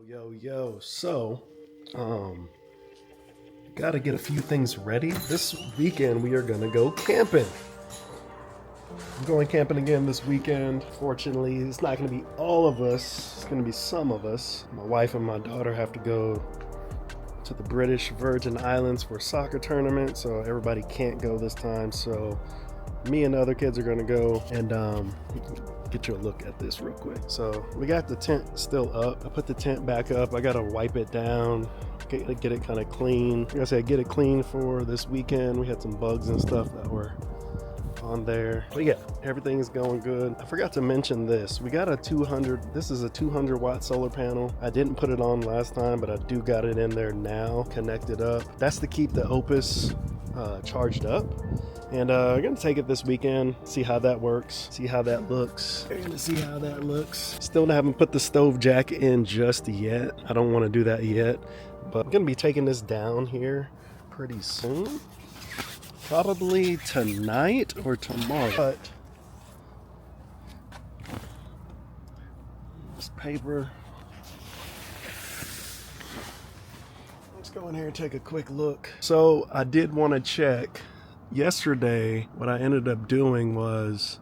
Yo. So, gotta get a few things ready. This weekend we are gonna go camping. I'm going camping again this weekend. Fortunately, it's not gonna be all of us. It's gonna be some of us. My wife and my daughter have to go to the British Virgin Islands for a soccer tournament, so everybody can't go this time. So me and the other kids are gonna go and get you a look at this real quick. So we got the tent still up. I put the tent back up. I gotta wipe it down, get it kind of clean. Like I said, get it clean for this weekend. We had some bugs and stuff that were on there, but yeah, everything is going good. I forgot to mention this. We got a 200, this is a 200 watt solar panel. I didn't put it on last time, but I do got it in there now, connected up. That's to keep the Opus charged up. And I'm gonna take it this weekend, see how that works, see how that looks. We're gonna see how that looks. Still haven't put the stove jack in just yet. I don't want to do that yet, but I'm gonna be taking this down here pretty soon. Probably tonight or tomorrow. But this paper. Let's go in here and take a quick look. So I did want to check. Yesterday, what I ended up doing was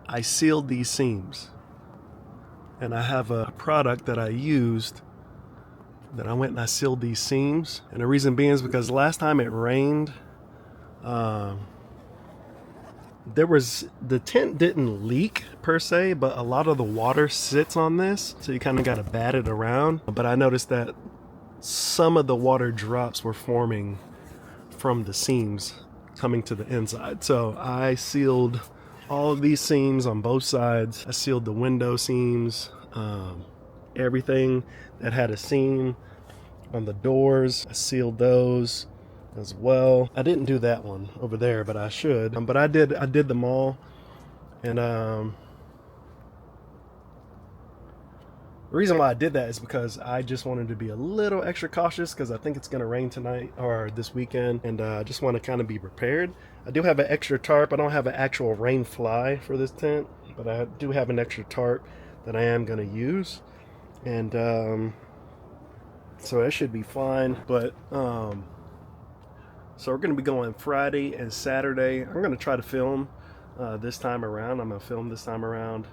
I sealed these seams. And I have a product that I used that I went and I sealed these seams. And the reason being is because last time it rained, the tent didn't leak per se, but a lot of the water sits on this. So you kind of got to bat it around. But I noticed that some of the water drops were forming from the seams coming to the inside. So I sealed all of these seams on both sides. I sealed the window seams, everything that had a seam on the doors. I sealed those as well. I didn't do that one over there, but I should. But I did them all. And the reason why I did that is because I just wanted to be a little extra cautious because I think it's going to rain tonight or this weekend, and I just want to kind of be prepared. I do have an extra tarp. I don't have an actual rain fly for this tent, but I do have an extra tarp that I am going to use, and so that should be fine. But so we're going to be going Friday and Saturday. I'm going to try to film this time around. I'm going to film this time around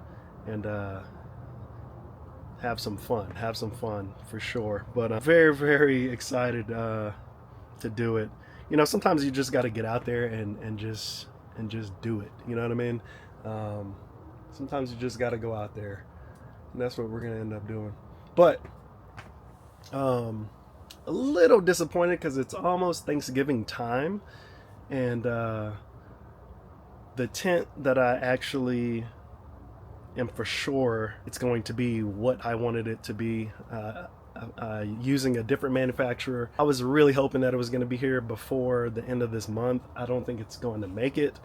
and have some fun for sure. But I'm very excited to do it. You know, sometimes you just got to get out there and just do it. You know what I mean? Sometimes you just got to go out there, and that's what we're gonna end up doing. But a little disappointed because it's almost Thanksgiving time, and the tent that I actually and for sure it's going to be what I wanted it to be, using a different manufacturer. I was really hoping that it was going to be here before the end of this month. I don't think it's going to make it,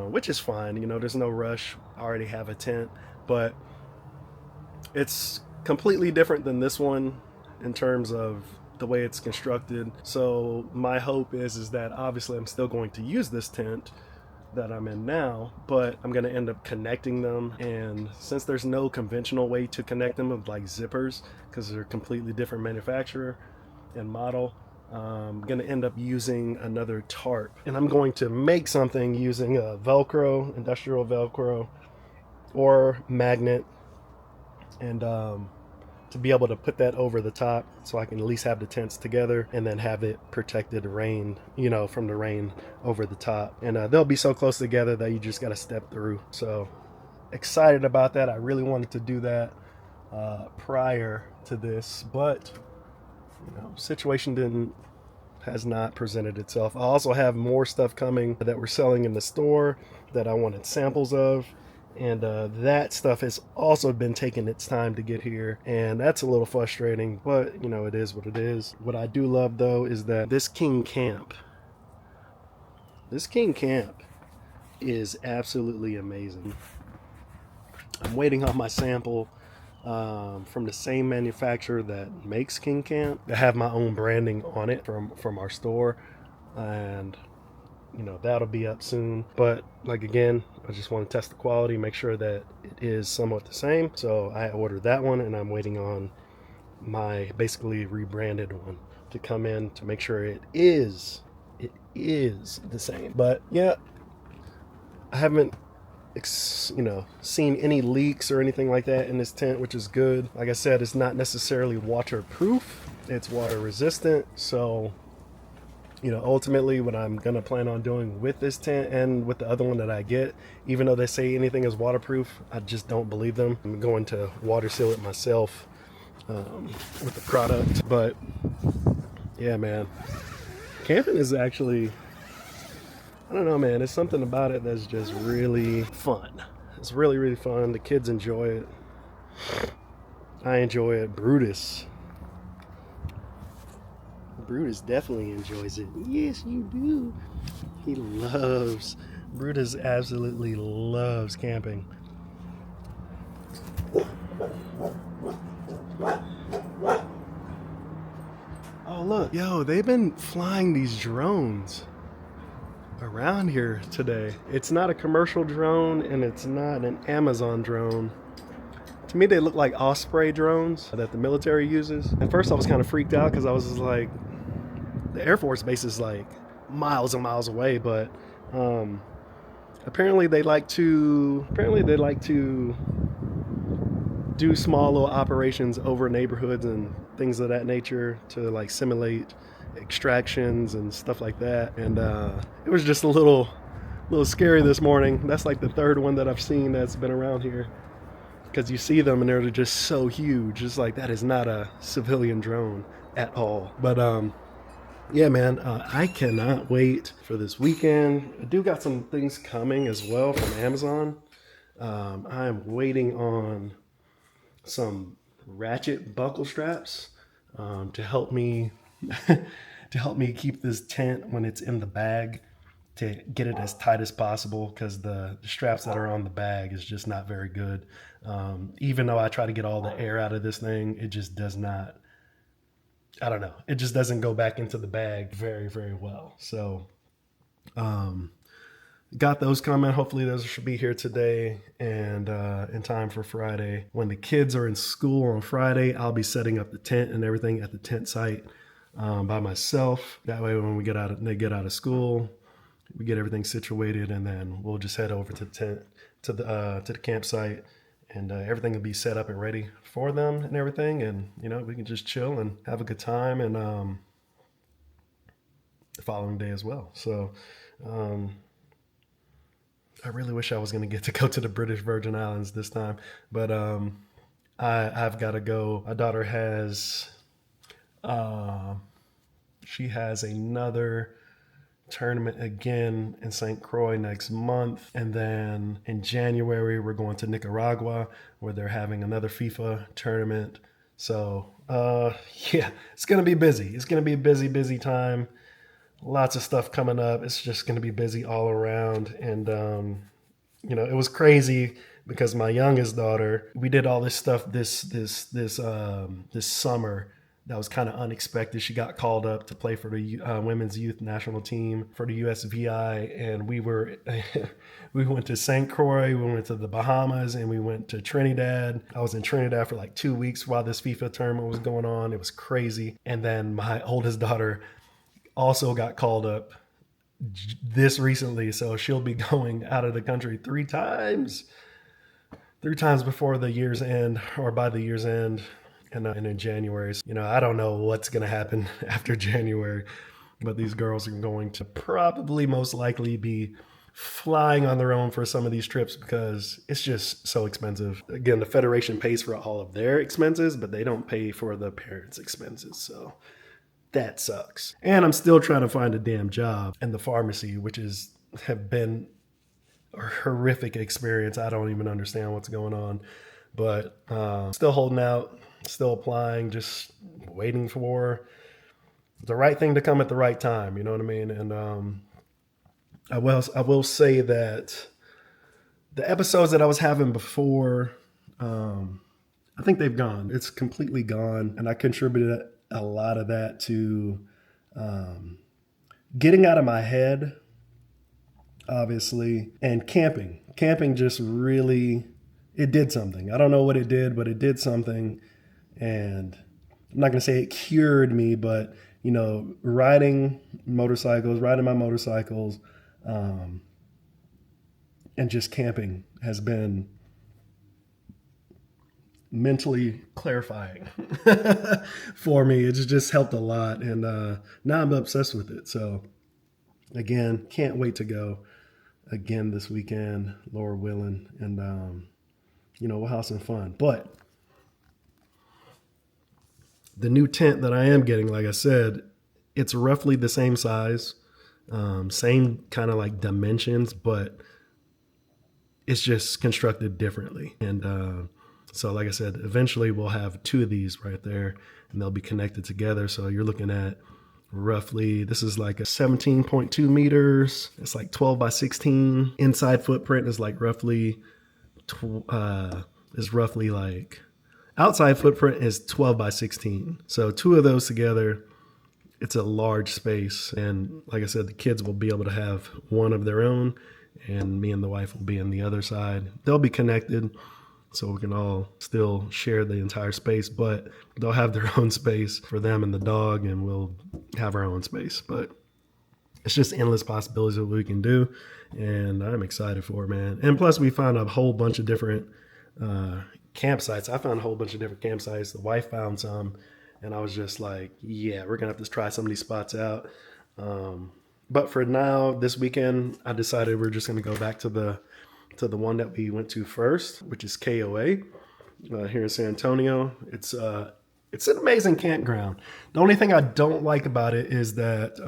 which is fine. You know, there's no rush. I already have a tent, but it's completely different than this one in terms of the way it's constructed. So my hope is that obviously I'm still going to use this tent that I'm in now, but I'm going to end up connecting them. And since there's no conventional way to connect them with like zippers, because they're a completely different manufacturer and model, I'm going to end up using another tarp, and I'm going to make something using a Velcro, industrial Velcro or magnet, and to be able to put that over the top so I can at least have the tents together and then have it protected rain, you know, from the rain over the top. And they'll be so close together that you just got to step through. So excited about that. I really wanted to do that prior to this, but you know, situation has not presented itself. I also have more stuff coming that we're selling in the store that I wanted samples of. And that stuff has also been taking its time to get here, and that's a little frustrating, but you know, it is what it is. What I do love though is that this King Camp is absolutely amazing. I'm waiting on my sample from the same manufacturer that makes King Camp. I have my own branding on it from our store, and you know, that'll be up soon. But like, again, I just want to test the quality, make sure that it is somewhat the same. So I ordered that one, and I'm waiting on my basically rebranded one to come in to make sure it is the same. But yeah, I haven't seen any leaks or anything like that in this tent, which is good. Like I said, it's not necessarily waterproof, it's water resistant. So ultimately what I'm gonna plan on doing with this tent and with the other one that I get, even though they say anything is waterproof, I just don't believe them. I'm going to water seal it myself with the product. But yeah, man, camping is actually, I don't know, man, it's something about it that's just really fun. It's really, really fun. The kids enjoy it. I enjoy it. Brutus definitely enjoys it. Yes, you do. Brutus absolutely loves camping. Oh, look. Yo, they've been flying these drones around here today. It's not a commercial drone and it's not an Amazon drone. To me, they look like Osprey drones that the military uses. At first, I was kind of freaked out because I was just like, the Air Force base is like miles and miles away, but apparently they like to do small little operations over neighborhoods and things of that nature to like simulate extractions and stuff like that. And it was just a little scary this morning. That's like the third one that I've seen that's been around here, because you see them and they're just so huge. It's like, that is not a civilian drone at all. But yeah, man, I cannot wait for this weekend. I do got some things coming as well from Amazon. I'm waiting on some ratchet buckle straps to help me keep this tent when it's in the bag, to get it as tight as possible, because the straps that are on the bag is just not very good. Even though I try to get all the air out of this thing, it just does not, I don't know, it just doesn't go back into the bag very, very well. So got those coming. Hopefully those should be here today and in time for Friday. When the kids are in school on Friday, I'll be setting up the tent and everything at the tent site by myself. That way when they get out of school, we get everything situated, and then we'll just head over to the tent, to the campsite, and everything will be set up and ready for them and everything. And we can just chill and have a good time, and the following day as well. So I really wish I was going to get to go to the British Virgin Islands this time, but I've got to go. My daughter has she has another tournament again in St. Croix next month, and then in January we're going to Nicaragua, where they're having another FIFA tournament. So yeah, it's gonna be busy. It's gonna be a busy time. Lots of stuff coming up. It's just gonna be busy all around. And it was crazy because my youngest daughter, we did all this stuff this summer. That was kind of unexpected. She got called up to play for the women's youth national team for the USVI, and we went to St. Croix, we went to the Bahamas, and we went to Trinidad. I was in Trinidad for like 2 weeks while this FIFA tournament was going on. It was crazy. And then my oldest daughter also got called up this recently, so she'll be going out of the country three times before the year's end, or by the year's end. And in January, I don't know what's going to happen after January, but these girls are going to probably most likely be flying on their own for some of these trips, because it's just so expensive. Again, the Federation pays for all of their expenses, but they don't pay for the parents' expenses. So that sucks. And I'm still trying to find a damn job in the pharmacy, which have been a horrific experience. I don't even understand what's going on, but still holding out. Still applying, just waiting for the right thing to come at the right time. You know what I mean? And I will say that the episodes that I was having before, I think they've gone. It's completely gone, and I contributed a lot of that to getting out of my head, obviously, and camping. Camping just really, it did something. I don't know what it did, but it did something. And I'm not going to say it cured me, but, you know, riding my motorcycles, and just camping has been mentally clarifying for me. It's just helped a lot. And now I'm obsessed with it. So again, can't wait to go again this weekend, Lord willing. And, you know, we'll have some fun. But the new tent that I am getting, like I said, it's roughly the same size, same kind of like dimensions, but it's just constructed differently. And so like I said, eventually we'll have two of these right there and they'll be connected together. So you're looking at roughly, this is like a 17.2 meters. It's like 12 by 16. Inside footprint is like roughly, like, outside footprint is 12 by 16. So two of those together, it's a large space. And like I said, the kids will be able to have one of their own and me and the wife will be on the other side. They'll be connected so we can all still share the entire space, but they'll have their own space for them and the dog, and we'll have our own space. But it's just endless possibilities of what we can do, and I'm excited for it, man. And plus, we found a whole bunch of different campsites. I found a whole bunch of different campsites. The wife found some, and I was just like, yeah, we're gonna have to try some of these spots out. But for now, this weekend, I decided we're just gonna go back to the one that we went to first, which is KOA here in San Antonio. It's an amazing campground. The only thing I don't like about it is that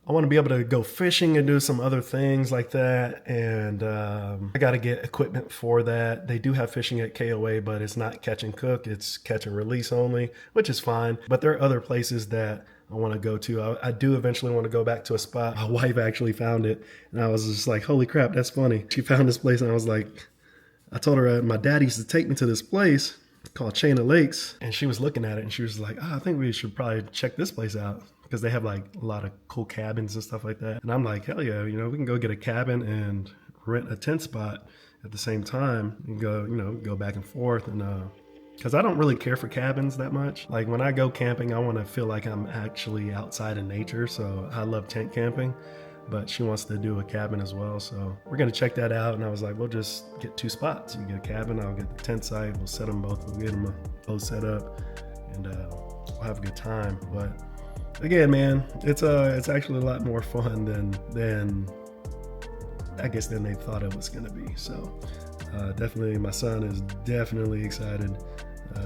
I want to be able to go fishing and do some other things like that. And I got to get equipment for that. They do have fishing at KOA, but it's not catch and cook. It's catch and release only, which is fine. But there are other places that I want to go to. I do eventually want to go back to a spot. My wife actually found it. And I was just like, holy crap, that's funny. She found this place and I was like, I told her my dad used to take me to this place called Chain of Lakes. And she was looking at it and she was like, I think we should probably check this place out, because they have like a lot of cool cabins and stuff like that. And I'm like, hell yeah, you know, we can go get a cabin and rent a tent spot at the same time and go, you know, go back and forth. And because I don't really care for cabins that much. Like when I go camping, I want to feel like I'm actually outside in nature. So I love tent camping, but she wants to do a cabin as well. So we're going to check that out. And I was like, we'll just get two spots. You get a cabin, I'll get the tent site. We'll set them both. We'll get them both set up and we'll have a good time. But again, man, it's actually a lot more fun than I guess than they thought it was going to be. So definitely, my son is definitely excited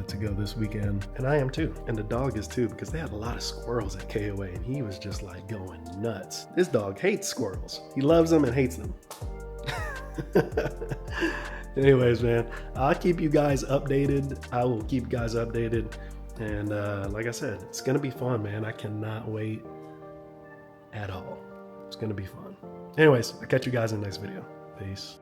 to go this weekend, and I am too, and the dog is too, because they had a lot of squirrels at KOA, and he was just like going nuts. This dog hates squirrels. He loves them and hates them. Anyways, man, I'll keep you guys updated. I will keep you guys updated. And like I said, it's going to be fun, man. I cannot wait at all. It's going to be fun. Anyways, I'll catch you guys in the next video. Peace.